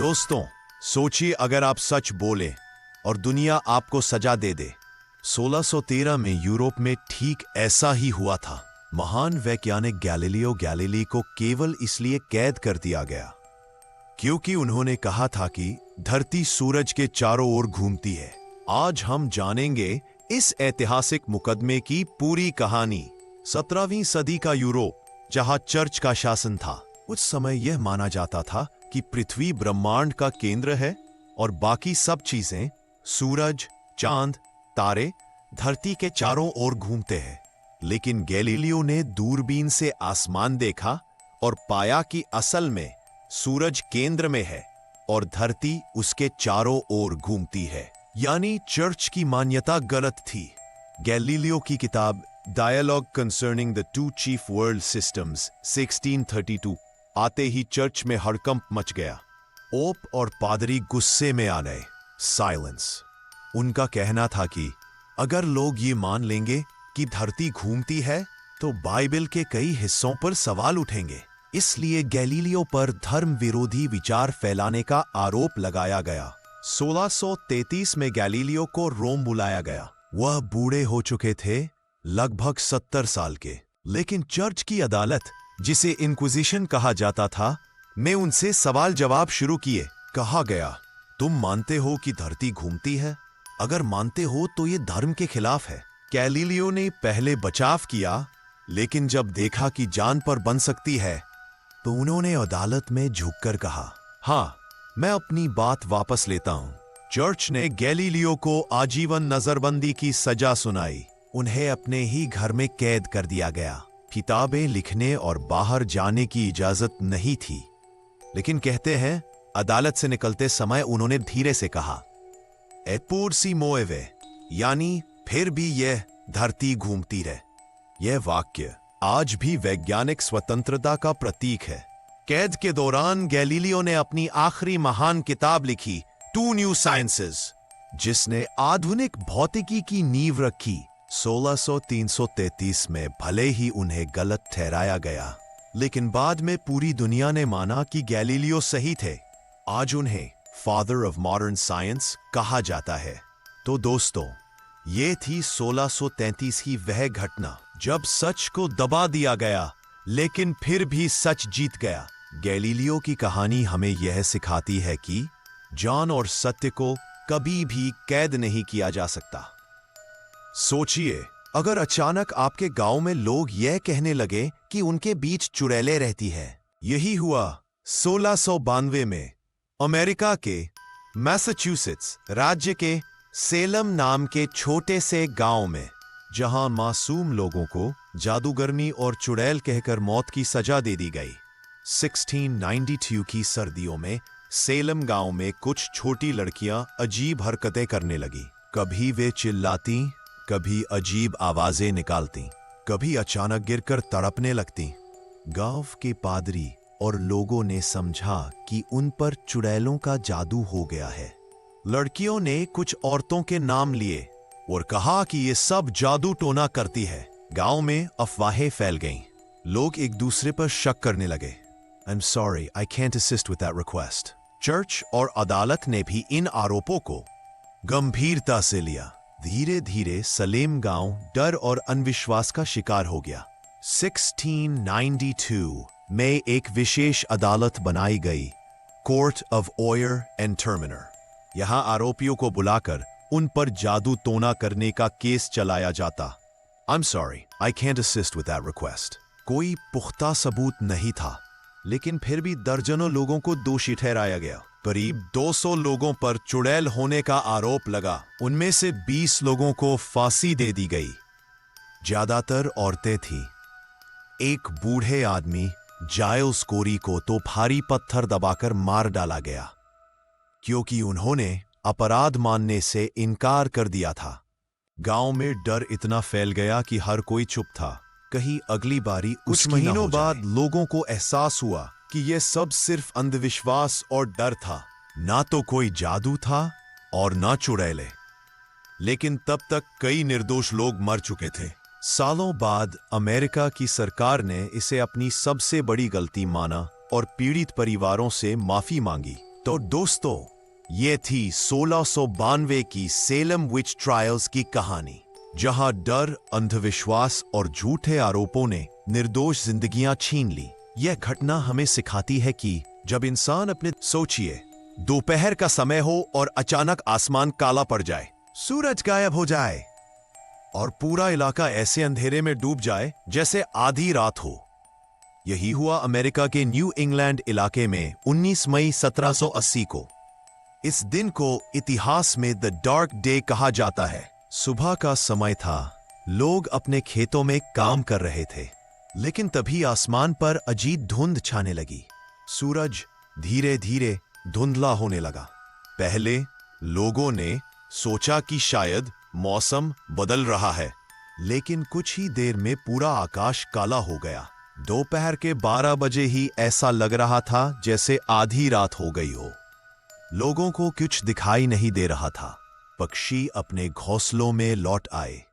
दोस्तों, सोचिए अगर आप सच बोले और दुनिया आपको सजा दे दे। 1613 में यूरोप में ठीक ऐसा ही हुआ था। महान वैज्ञानिक गैलीलियो गैलीली को केवल इसलिए कैद कर दिया गया क्योंकि उन्होंने कहा था कि धरती सूरज के चारों ओर घूमती है। आज हम जानेंगे इस ऐतिहासिक मुकदमे की पूरी कहानी। 17वीं सदी का यूरोप, जहां चर्च का शासन था। उस समय यह माना जाता था कि पृथ्वी ब्रह्मांड का केंद्र है और बाकी सब चीजें सूरज, चांद, तारे धरती के चारों ओर घूमते हैं। लेकिन गैलीलियो ने दूरबीन से आसमान देखा और पाया कि असल में सूरज केंद्र में है और धरती उसके चारों ओर घूमती है। यानी चर्च की मान्यता गलत थी। गैलीलियो की किताब dialogue concerning the two chief world systems 1632 आते ही चर्च में हड़कंप मच गया। ओप और पादरी गुस्से में आ गए। साइलेंस। उनका कहना था कि अगर लोग ये मान लेंगे कि धरती घूमती है तो बाइबल के कई हिस्सों पर सवाल उठेंगे। इसलिए गैलीलियो पर धर्म विरोधी विचार फैलाने का आरोप लगाया गया। 1633 में गैलीलियो को रोम बुलाया गया। वह बूढ़े हो चुके थे, लगभग 70 साल के। लेकिन चर्च की अदालत, जिसे इंक्विजिशन कहा जाता था, में उनसे सवाल जवाब शुरू किए। कहा गया, तुम मानते हो कि धरती घूमती है? अगर मानते हो तो ये धर्म के खिलाफ है। गैलीलियो ने पहले बचाव किया, लेकिन जब देखा कि जान पर बन सकती है तो उन्होंने अदालत में झुककर कहा, हाँ, मैं अपनी बात वापस लेता हूं। चर्च ने गैलीलियो को आजीवन नजरबंदी की सजा सुनाई। उन्हें अपने ही घर में कैद कर दिया गया। किताबें लिखने और बाहर जाने की इजाजत नहीं थी। लेकिन कहते हैं अदालत से निकलते समय उन्होंने धीरे से कहा, एपुर सी मोएवे, यानी फिर भी यह धरती घूमती रहे। यह वाक्य आज भी वैज्ञानिक स्वतंत्रता का प्रतीक है। कैद के दौरान गैलीलियो ने अपनी आखिरी महान किताब लिखी, टू न्यू साइंसेस, जिसने आधुनिक भौतिकी की नींव रखी। 1633 में भले ही उन्हें गलत ठहराया गया, लेकिन बाद में पूरी दुनिया ने माना कि गैलीलियो सही थे। आज उन्हें फादर ऑफ मॉडर्न साइंस कहा जाता है। तो दोस्तों, ये थी 1633 की वह घटना जब सच को दबा दिया गया, लेकिन फिर भी सच जीत गया। गैलीलियो की कहानी हमें यह सिखाती है कि जान और सत्य को कभी भी कैद नहीं किया जा सकता। सोचिए, अगर अचानक आपके गांव में लोग यह कहने लगे कि उनके बीच चुड़ैलें रहती है। यही हुआ 1692 में अमेरिका के मैसाचुसेट्स राज्य के सेलम नाम के छोटे से गांव में, जहां मासूम लोगों को जादूगरनी और चुड़ैल कहकर मौत की सजा दे दी गई। 1692 की सर्दियों में सेलम गांव में कुछ छोटी लड़कियां अजीब हरकतें करने लगी। कभी वे चिल्लाती, कभी अजीब आवाजें निकालती, कभी अचानक गिरकर तड़पने लगती। गांव के पादरी और लोगों ने समझा कि उन पर चुड़ैलों का जादू हो गया है। लड़कियों ने कुछ औरतों के नाम लिए और कहा कि ये सब जादू टोना करती है। गांव में अफवाहें फैल गईं। लोग एक दूसरे पर शक करने लगे। I'm sorry, I can't assist with that request. Church और अदालत ने भी इन आरोपों को गंभीरता से लिया। धीरे धीरे सलेम गांव डर और अविश्वास का शिकार हो गया। 1692 में एक विशेष अदालत बनाई गई, कोर्ट ऑफ ओयर एंड टर्मिनर। यहां आरोपियों को बुलाकर उन पर जादू टोना करने का केस चलाया जाता। I'm sorry, I can't assist with that request. कोई पुख्ता सबूत नहीं था, लेकिन फिर भी दर्जनों लोगों को दोषी ठहराया गया। करीब 200 लोगों पर चुड़ैल होने का आरोप लगा। उनमें से 20 लोगों को फांसी दे दी गई। ज्यादातर औरतें थीं। एक बूढ़े आदमी जायल्स कोरी को तो भारी पत्थर दबाकर मार डाला गया, क्योंकि उन्होंने अपराध मानने से इनकार कर दिया था। गांव में डर इतना फैल गया कि हर कोई चुप था। कहीं अगली बारी कुछ महीनों बाद लोगों को एहसास हुआ कि यह सब सिर्फ अंधविश्वास और डर था। ना तो कोई जादू था और ना चुड़ैलें। लेकिन तब तक कई निर्दोष लोग मर चुके थे। सालों बाद अमेरिका की सरकार ने इसे अपनी सबसे बड़ी गलती माना और पीड़ित परिवारों से माफी मांगी। तो दोस्तों, ये थी 1692 की सेलम विच ट्रायल्स की कहानी, जहां डर, अंधविश्वास और झूठे आरोपों ने निर्दोष जिंदगियां छीन ली। यह घटना हमें सिखाती है कि जब इंसान अपने सोचिए, दोपहर का समय हो और अचानक आसमान काला पड़ जाए, सूरज गायब हो जाए और पूरा इलाका ऐसे अंधेरे में डूब जाए जैसे आधी रात हो। यही हुआ अमेरिका के न्यू इंग्लैंड इलाके में 19 मई 1780 को। इस दिन को इतिहास में द डार्क डे कहा जाता है। सुबह का समय था, लोग अपने खेतों में काम कर रहे थे, लेकिन तभी आसमान पर अजीब धुंध छाने लगी। सूरज धीरे धीरे धुंधला होने लगा। पहले लोगों ने सोचा कि शायद मौसम बदल रहा है, लेकिन कुछ ही देर में पूरा आकाश काला हो गया। दोपहर के 12 बजे ही ऐसा लग रहा था जैसे आधी रात हो गई हो। लोगों को कुछ दिखाई नहीं दे रहा था। पक्षी अपने घोंसलों में लौट आए।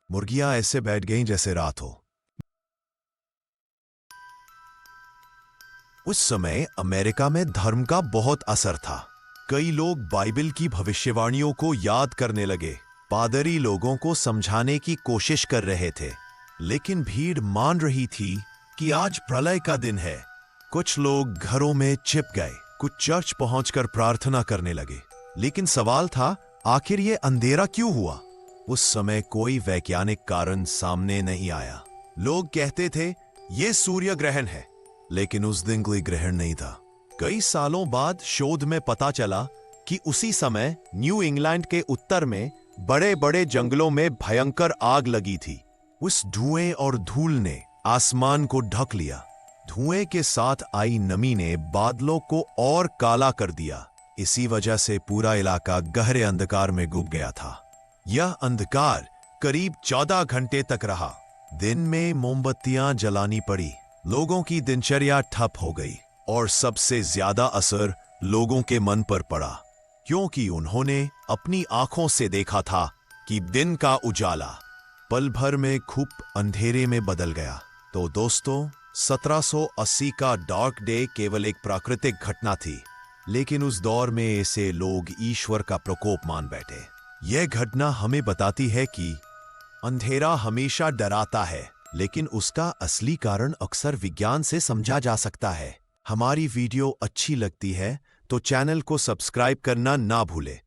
मुर्गियां ऐसे बैठ गईं जैसे रात हो। उस समय अमेरिका में धर्म का बहुत असर था। कई लोग बाइबल की भविष्यवाणियों को याद करने लगे। पादरी लोगों को समझाने की कोशिश कर रहे थे, लेकिन भीड़ मान रही थी कि आज प्रलय का दिन है। कुछ लोग घरों में छिप गए, कुछ चर्च पहुंचकर प्रार्थना करने लगे। लेकिन सवाल था, आखिर ये अंधेरा क्यों हुआ? उस समय कोई वैज्ञानिक कारण सामने नहीं आया। लोग कहते थे ये सूर्य ग्रहण है, लेकिन उस दिन कोई ग्रहण नहीं था। कई सालों बाद शोध में पता चला कि उसी समय न्यू इंग्लैंड के उत्तर में बड़े बड़े जंगलों में भयंकर आग लगी थी। उस धुएं और धूल ने आसमान को ढक लिया। धुएं के साथ आई नमी ने बादलों को और काला कर दिया। इसी वजह से पूरा इलाका गहरे अंधकार में डूब गया था। यह अंधकार करीब 14 घंटे तक रहा। दिन में मोमबत्तियां जलानी पड़ी। लोगों की दिनचर्या ठप हो गई और सबसे ज्यादा असर लोगों के मन पर पड़ा, क्योंकि उन्होंने अपनी आंखों से देखा था कि दिन का उजाला पल भर में खूब अंधेरे में बदल गया। तो दोस्तों, 1780 का डार्क डे केवल एक प्राकृतिक घटना थी, लेकिन उस दौर में इसे लोग ईश्वर का प्रकोप मान बैठे। यह घटना हमें बताती है कि अंधेरा हमेशा डराता है, लेकिन उसका असली कारण अक्सर विज्ञान से समझा जा सकता है। हमारी वीडियो अच्छी लगती है तो चैनल को सब्सक्राइब करना ना भूले।